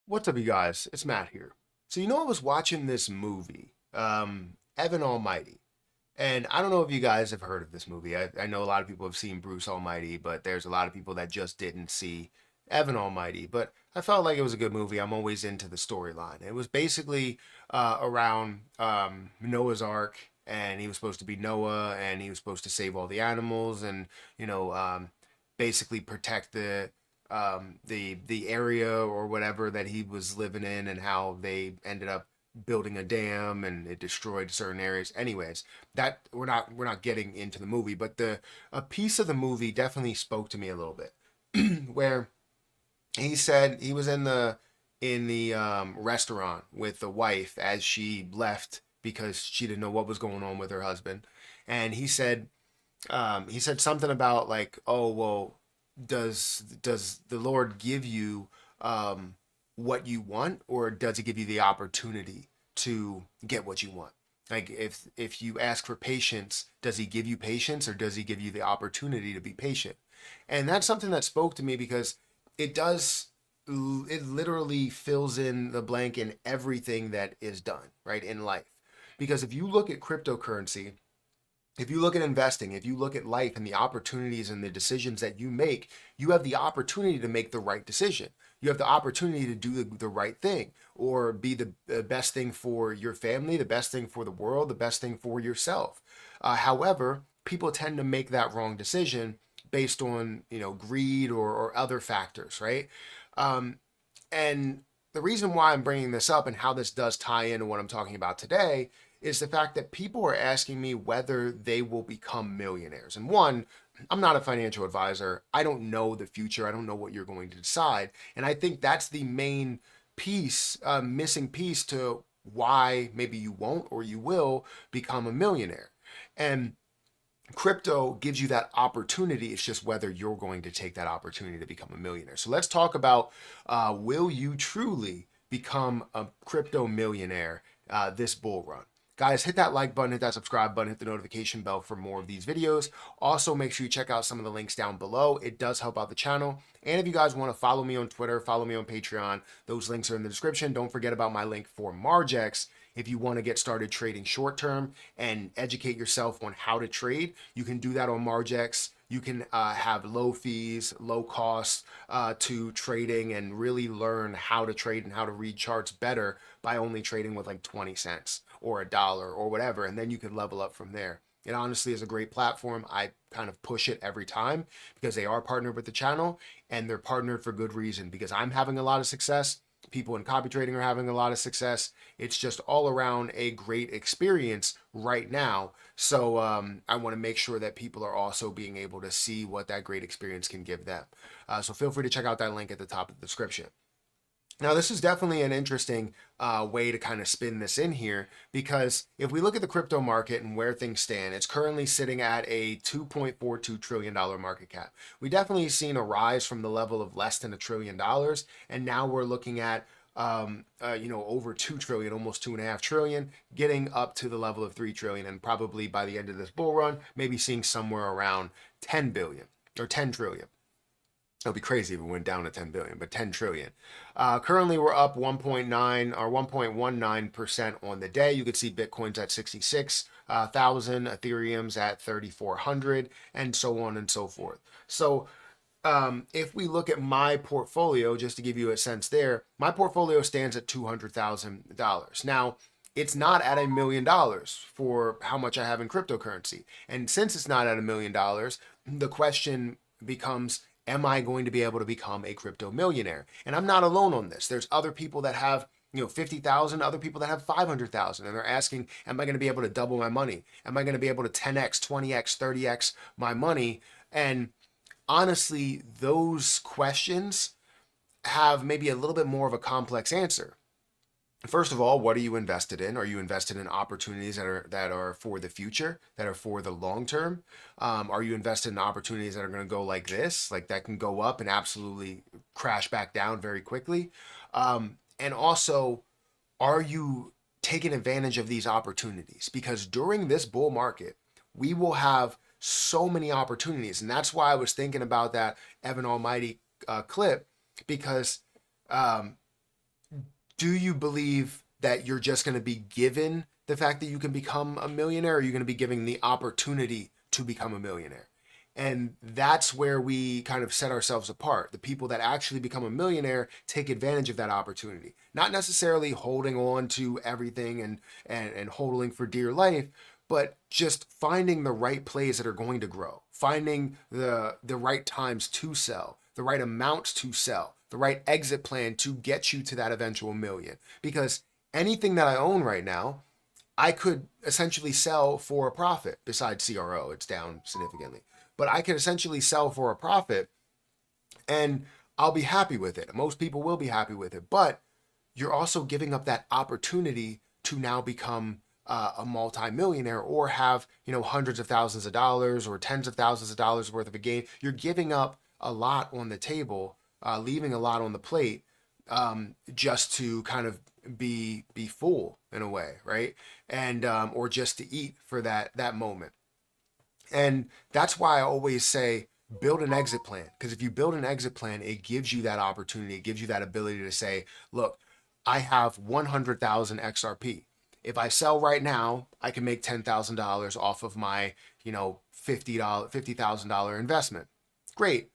What's up, you guys? It's Matt here. So, I was watching this movie, Evan Almighty. And I don't know if you guys have heard of this movie. I know a lot of people have seen Bruce Almighty, but there's a lot of people that just didn't see Evan Almighty. But I felt like it was a good movie. I'm always into the storyline. It was basically around Noah's Ark, and he was supposed to be Noah, and he was supposed to save all the animals, and basically protect the area or whatever that he was living in, and how they ended up building a dam and it destroyed certain areas. Anyways, that we're not getting into the movie, but the a piece of the movie definitely spoke to me a little bit where he said he was in the restaurant with the wife as she left because she didn't know what was going on with her husband, and he said something about like, oh well, does the Lord give you what you want, or does he give you the opportunity to get what you want? Like, if you ask for patience, does he give you patience, or does he give you the opportunity to be patient? And that's something that spoke to me because it does it literally fills in the blank in everything that is done, right, in life. Because if you look at cryptocurrency, if you look at investing, if you look at life and the opportunities and the decisions that you make, you have the opportunity to make the right decision. You have the opportunity to do the right thing, or be the best thing for your family, the best thing for the world, the best thing for yourself. However, people tend to make that wrong decision based on, greed or other factors, right? Um, and the reason why I'm bringing this up and how this does tie into what I'm talking about today is the fact that people are asking me whether they will become millionaires. And one, I'm not a financial advisor. I don't know the future. I don't know what you're going to decide. And I think that's the main piece, missing piece to why maybe you won't or you will become a millionaire. And crypto gives you that opportunity. It's just whether you're going to take that opportunity to become a millionaire. So let's talk about, will you truly become a crypto millionaire this bull run? Guys, hit that like button, hit that subscribe button, hit the notification bell for more of these videos. Also, make sure you check out some of the links down below. It does help out the channel. And if you guys want to follow me on Twitter, follow me on Patreon, those links are in the description. Don't forget about my link for Margex. If you want to get started trading short term and educate yourself on how to trade, you can do that on Margex. You can have low fees, low costs to trading, and really learn how to trade and how to read charts better by only trading with like 20 cents or a dollar or whatever. And then you can level up from there. It honestly is a great platform. I kind of push it every time because they are partnered with the channel, and they're partnered for good reason, because I'm having a lot of success. People in copy trading are having a lot of success. It's just all around a great experience right now. So I want to make sure that people are also being able to see what that great experience can give them. So feel free to check out that link at the top of the description. Now, this is definitely an interesting way to kind of spin this in here, because if we look at the crypto market and where things stand, it's currently sitting at a $2.42 trillion market cap. We definitely seen a rise from the level of less than $1 trillion, and now we're looking at over 2 trillion, almost 2.5 trillion, getting up to the level of 3 trillion, and probably by the end of this bull run, maybe seeing somewhere around 10 billion or 10 trillion. It'll be crazy if it went down to 10 billion, but 10 trillion. Currently, we're up 1.9 or 1.19% on the day. You could see Bitcoin's at 66,000, Ethereum's at 3,400, and so on and so forth. So, if we look at my portfolio, just to give you a sense there, my portfolio stands at $200,000. Now, it's not at $1 million for how much I have in cryptocurrency. And since it's not at $1 million, the question becomes, am I going to be able to become a crypto millionaire? And I'm not alone on this. There's other people that have 50,000, other people that have 500,000, and they're asking, am I going to be able to double my money? Am I going to be able to 10x, 20x, 30x my money? And honestly, those questions have maybe a little bit more of a complex answer. First of all, what are you invested in? Are you invested in opportunities that are for the future, that are for the long term? Are you invested in opportunities that are going to go like this, like that can go up and absolutely crash back down very quickly? And also, are you taking advantage of these opportunities? Because during this bull market, we will have so many opportunities, and that's why I was thinking about that Evan Almighty clip, because um, do you believe that you're just going to be given the fact that you can become a millionaire, or are you going to be given the opportunity to become a millionaire? And that's where we kind of set ourselves apart. The people that actually become a millionaire take advantage of that opportunity, not necessarily holding on to everything and holding for dear life, but just finding the right plays that are going to grow, finding the right times to sell, the right amounts to sell, the right exit plan to get you to that eventual million. Because anything that I own right now, I could essentially sell for a profit. Besides CRO, it's down significantly. But I could essentially sell for a profit and I'll be happy with it. Most people will be happy with it. But you're also giving up that opportunity to now become a multimillionaire or have, hundreds of thousands of dollars or tens of thousands of dollars worth of a gain. You're giving up a lot on the table, leaving a lot on the plate, just to kind of be full in a way, right? And or just to eat for that moment. And that's why I always say build an exit plan. Because if you build an exit plan, it gives you that opportunity. It gives you that ability to say, look, I have 100,000 XRP. If I sell right now, I can make $10,000 off of my, $50,000 investment. Great.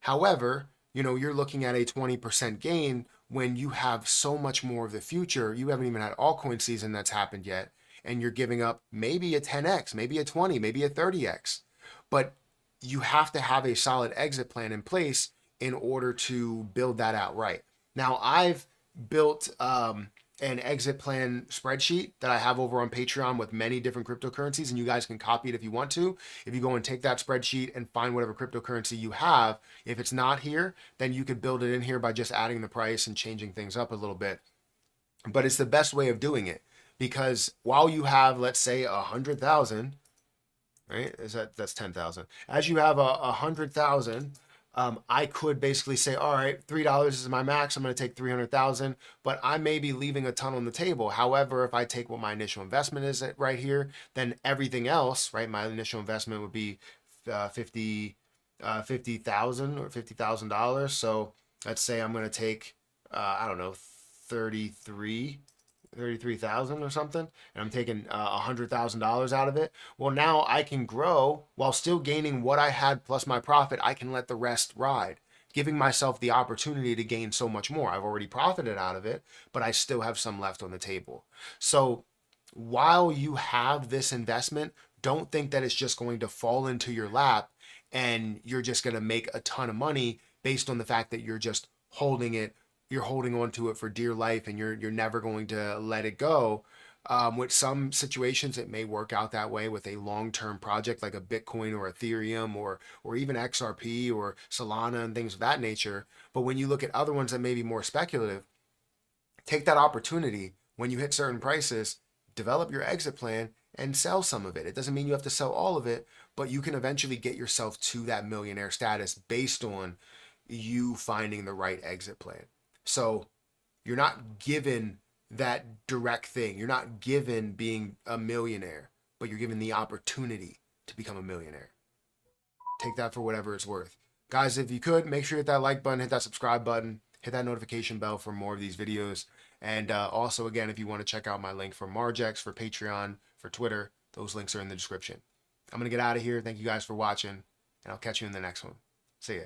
However, you're looking at a 20% gain when you have so much more of the future. You haven't even had altcoin season that's happened yet, and you're giving up maybe a 10x, maybe a 20, maybe a 30x. But you have to have a solid exit plan in place in order to build that out right. Now, I've built an exit plan spreadsheet that I have over on Patreon with many different cryptocurrencies, and you guys can copy it if you want to. If you go and take that spreadsheet and find whatever cryptocurrency you have, if it's not here, then you could build it in here by just adding the price and changing things up a little bit. But it's the best way of doing it, because while you have, let's say, 100,000, right? That's 10,000. As you have 100,000, I could basically say, all right, $3 is my max. I'm going to take 300,000, but I may be leaving a ton on the table. However, if I take what my initial investment is right here, then everything else, right? My initial investment would be 50,000 or $50,000. So let's say I'm going to take, I don't know, 33,000 or something, and I'm taking $100,000 out of it. Well, now I can grow while still gaining what I had plus my profit. I can let the rest ride, giving myself the opportunity to gain so much more. I've already profited out of it, but I still have some left on the table. So while you have this investment, don't think that it's just going to fall into your lap and you're just going to make a ton of money based on the fact that you're just holding it. You're holding on to it for dear life and you're never going to let it go. With some situations, it may work out that way with a long-term project like a Bitcoin or Ethereum or even XRP or Solana and things of that nature. But when you look at other ones that may be more speculative, take that opportunity when you hit certain prices, develop your exit plan and sell some of it. It doesn't mean you have to sell all of it, but you can eventually get yourself to that millionaire status based on you finding the right exit plan. So you're not given that direct thing. You're not given being a millionaire, but you're given the opportunity to become a millionaire. Take that for whatever it's worth. Guys, if you could, make sure you hit that like button, hit that subscribe button, hit that notification bell for more of these videos. And also, again, if you want to check out my link for Margex, for Patreon, for Twitter, those links are in the description. I'm going to get out of here. Thank you guys for watching, and I'll catch you in the next one. See ya.